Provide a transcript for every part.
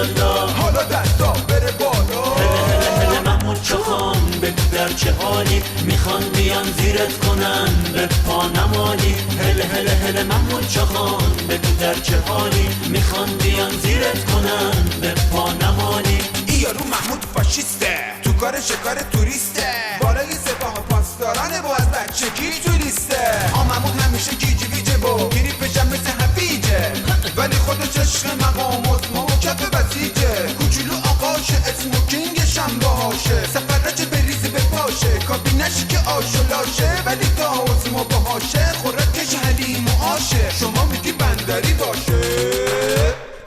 ایشالله حالا دستا بره بالا هله محمود چخان بگو در چه حالی میخوان بیان زیرت کنن به پا نمالی هله محمود چخان بگو در چه حالی میخوان بیان زیرت کنن به پا نمالی این یارو محمود فاشیسته تو کار شکار توریسته بالای سپاه پاسدارانه و از بچگی تو لیسته محمود همیشه گیجی ویجه با گیری پشم مثل حفیجه ولی خودش عشق مقام و کف بسیجه کوچولو آقاشه اسموکینگش هم باهاشه سفرچه بریز به پاشه کابینش که آشولاشه ولی تا حسما باهاشه خوراکش حلیم و آشه شما میگی بندری باشه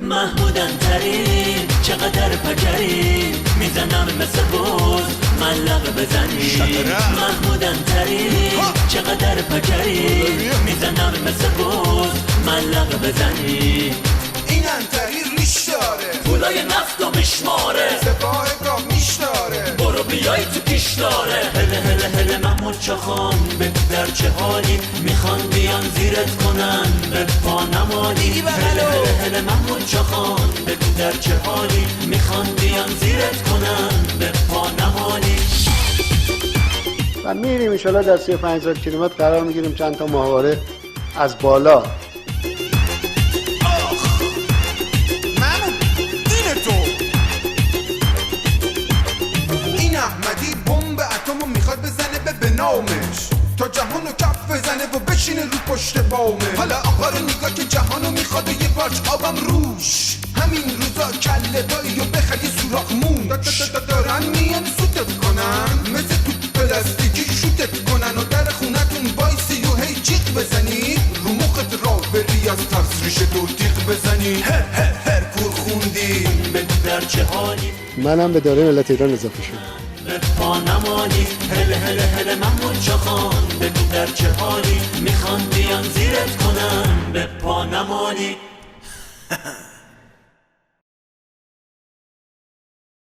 محمودن ترین چقدر پکرین میزنم مثل بوز ملق بزنی محمودن ترین چقدر پکرین میزنم مثل بوز ملق بزنی این انتری ریش داره پولای نفت و میشماره سپاه گاه میشناره برو بیای تو پیش داره هله محمود چخان بگو در چه حالی میخوان بیان زیرت کنن به پا نمالی هله محمود چخان بگو در چه حالی میخوان بیان زیرت کنن به پا نمالی و میریم انشالله در 35,000 کیلومتر قرار میگیریم چند تا ماهواره از بالا. احمدی بمب اتمو میخواد بزنه به نامش تا جهانو کف بزنه و بشینه رو پشت بامه حالا آقا رو نگاه که جهانو میخواد و یه پارچ آبم روش همین روزا کله دایی و بخری سوراخ مون دارن میان سوتت کنن مثل تو پلاستیکی شوتت کنن و در خونتون بایسی و هی جیغ بزنی رو مخت را بری از ترس ریشه دو تیغ بزنی هر کور خوندی بگو در چه حالی منم به داره ملت ایران اضافه شد. به پا نمالی هله محمود چخان بگو در چه حالی میخوان بیان زیرت کنن به پا نمالی